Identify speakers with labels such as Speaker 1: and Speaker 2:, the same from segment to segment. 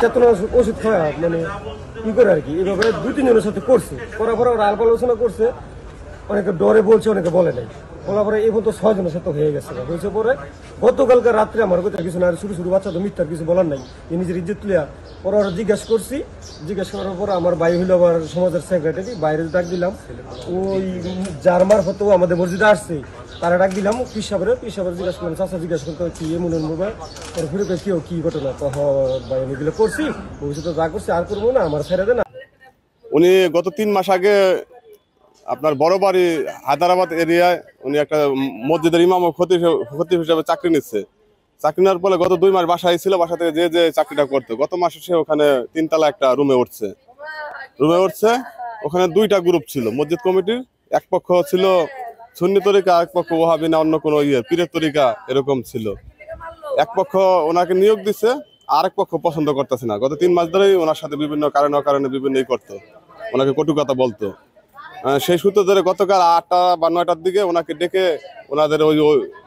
Speaker 1: চেতনা ওষুধ খাওয়া মানে কি করে আর কি এভাবে 2-3 জনের সাথে করছে, করার পরে ওরা আলাপ আলোচনা করছে, অনেকে ডরে বলছে, অনেকে বলে নাই, বলার পরে এই পর্যন্ত 6 জনের সাথে হয়ে গেছে। হয়েছে পরে গতকালকে রাত্রে আমার কথা কিছু না, ছোটো ছোটো বাচ্চা তো মিথ্যার কিছু বলার নাই, নিজের ইজ্জত তুলিয়া পরে ওরা জিজ্ঞেস করার পরে আমার ভাই হইলো আবার সমাজের সেক্রেটারি, বাইরে ডাক দিলাম, ওই যার মারফতেও আমাদের মসজিদে আসছে তারা ডাক দিলাম, পিসাবের জিজ্ঞাসা করলাম, চাষা জিজ্ঞাসা করতে কি এমন মোবাইল ওর ঘুরে কেউ কি ঘটনা, তো ভাই আমি এগুলো করছি, ভবিষ্যতে যা করছি আর করবো না, আমার ছেড়ে দেন।
Speaker 2: উনি গত 3 মাস আগে আপনার বড় বাড়ি হায়দ্রাবাদ এরিয়ায় উনি একটা মসজিদের ইমাম ও খতিব হিসেবে চাকরি নিচ্ছে। চাকরি নেওয়ার পরে গত 2 মাস বাসায় ছিল, বাসা থেকে যে চাকরিটা করতো, গত মাসে সে ওখানে 3 তলা একটা রুমে উঠছে। ওখানে 2টা গ্রুপ ছিল মসজিদ কমিটির, এক পক্ষ ছিল সুন্নি তরিকা, এক পক্ষ ওয়াহাবি না অন্য কোনো পীরের তরিকা এরকম ছিল। এক পক্ষ ওনাকে নিয়োগ দিচ্ছে, আরেক পক্ষ পছন্দ করতেছে না। গত 3 মাস ধরেই ওনার সাথে বিভিন্ন কারণে বিভিন্ন করতো, ওনাকে কটু কথা বলতো। সেই সূত্র ধরে গতকাল 8টা বা 9টার দিকে ওনাকে ডেকে ওনাদের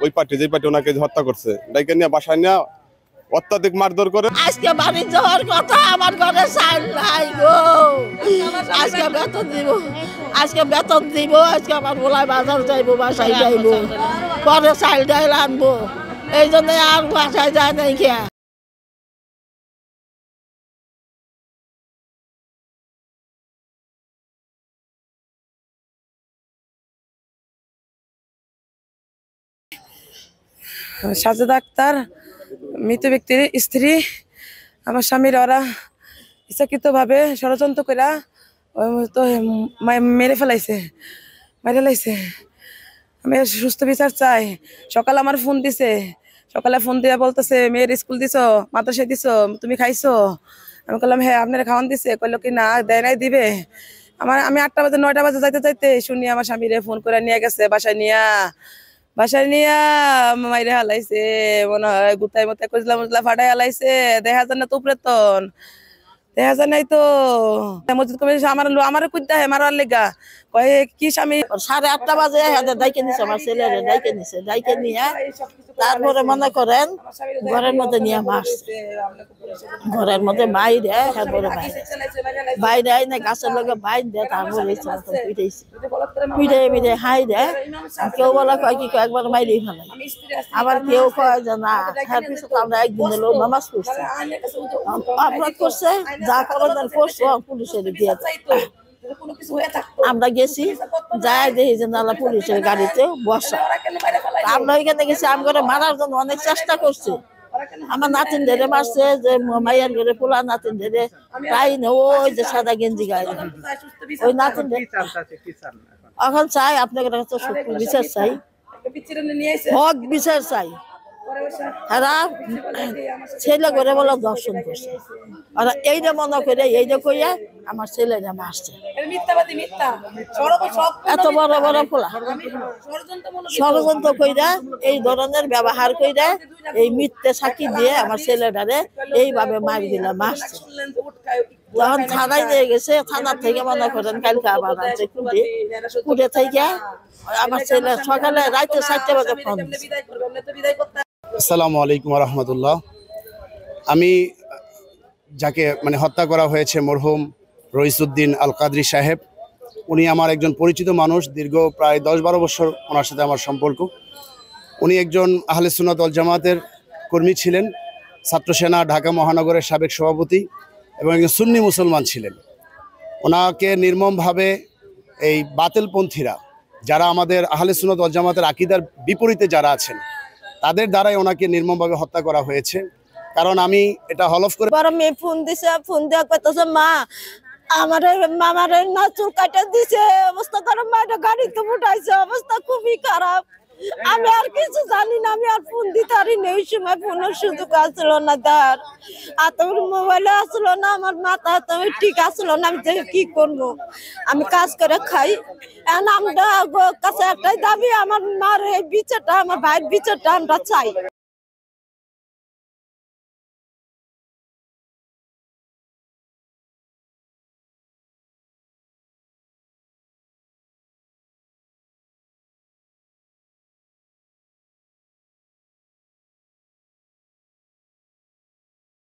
Speaker 2: ওই পার্টি যে পার্টি ওনাকে হত্যা করছে, ডেকে নিয়ে বাসায় নিয়ে অত্যাধিক মারধর করে।
Speaker 3: আজকে বাড়ি যাওয়ার কথা, আমার ঘরে চাল নাই গো, আজকে বেতন দিব, আজকে আমার বলায় বাজার যাইবো, বাসায় যাইবো, পরে চাল ডাইল আনবো, এই জন্য আর বাসায় যায় নাই খেয়া।
Speaker 4: সাজেদা আক্তার মৃত ব্যক্তির স্ত্রী। আমার স্বামীর ওরা ইচ্ছাকৃতভাবে ষড়যন্ত্র করে তো মেরে ফেলাইছে। আমি সুস্থ বিচার চাই। সকালে আমার ফোন দিছে, সকালে ফোন দিয়ে বলতেছে মেয়ের স্কুল দিছো, মাদ্রাসায় দিছো, তুমি খাইছো? আমি বললাম হ্যাঁ। আপনারা খাওয়ান দিছে? কইলো কি না, দেয় নাই, দিবে। আমি 8টা বাজে 9টা বাজে যাইতে শুনি আমার স্বামীরে ফোন করে নিয়ে গেছে বাসায় নিয়া মাইরে হালাইছে, মনে হয় গুতাই মতাই কইলা ফাটাই হালাইছে। দেখা যায় না তো প্রেতন, দেখা যায় নাই তো মসজিদ কমিটি আমার কুদ্দা হে মারার লেগা কয়ে কি স্বামী।
Speaker 3: 8:30 বাজে দাইকে নিছে, আমার ছেলেরে দাইকে নিয়ে তারপরে মনে করেন ঘরের মধ্যে নিয়ে মারছে, ঘরের মধ্যে বাইরে না গাছের লগে বাইরে, তারপরে পিঠে হাই দেয়। কেউ বলা কয় কি একবার মাইরেই ফেলে, আবার কেউ কয় যে না হ্যাঁ পিছনে আমরা একদিন লোক নামাজ পড়ছি, অপরাধ করছে, যা করার করছো পুলিশের দিয়ে। আমরা গেছি, যাই দেখি যে নালা পুলিশের গাড়িতে বসা। আমরা ওইখানে গেছি, আমি করে মারার জন্য অনেক চেষ্টা করছি। আমার নাতিন ধরে মারছে, যে মাইয়ার ঘরে পোলা নাতিন ধরে তাই না, ওই যে সাদা গেঞ্জি গায়ে ওই নাতিন। এখন চাই আপনার কাছে বিচার চাই, হক বিচার চাই। তারা ছেলে করে বলে দর্শন করছে, আর এইটা মনে করে এইটা কইয়া আমার ছেলেরা মারছে। এত বড় বড় পোলা ষড়যন্ত্র কইরা এই ধরনের ব্যবহার কইরা এই মিথ্যে সাক্ষী দিয়ে আমার ছেলেটারে এইভাবে মারছে। যখন থানায় নিয়ে গেছে, থানার থেকে মনে করেন কালকে আবার আনছে কুটে থেকে আমার ছেলে সকালে রাইতে 4টা বাজে ফোন।
Speaker 5: আসসালামু আলাইকুম রহমতুল্লাহ। আমি যাকে হত্যা করা হয়েছে মরহুম রইসউদ্দিন আল কাদরি সাহেব, উনি আমার একজন পরিচিত মানুষ। দীর্ঘ প্রায় 10-12 বছর ওনার সাথে আমার সম্পর্ক। উনি একজন আহলে সুন্নাত ওয়াল জামাতের কর্মী ছিলেন, ছাত্র সেনা ঢাকা মহানগরের সাবেক সভাপতি এবং একজন সুন্নি মুসলমান ছিলেন। ওনাকে নির্মমভাবে এই বাতিলপন্থীরা, যারা আমাদের আহলে সুন্নাত ওয়াল জামাতের আকীদার বিপরীতে যারা আছেন, তাদের দ্বারাই ওনাকে নির্মমভাবে হত্যা করা হয়েছে। কারণ আমি এটা হলফ করে
Speaker 3: বড় মেয়ে ফোন দিছে, ফোন দেওয়া কইতেছে মা আমার না চুল কাটা দিছে, অবস্থা খারাপ, মাটা গাড়িতে উঠাইছে, অবস্থা খুবই খারাপ। আমি আর কিছু জানি না, আমি আর ফোন দিতে পারি না। ওই সময় ফোনের সুযোগ আসলো না, তার তোমার মোবাইলে আসলো না, আমার মাথা তুমি ঠিক আসলো না। আমি কি করবো, আমি কাজ করে খাই। এখন আমরা কাছে একটাই দাবি, আমার মার এই বিচারটা, আমার ভাইয়ের বিচারটা আমরা চাই।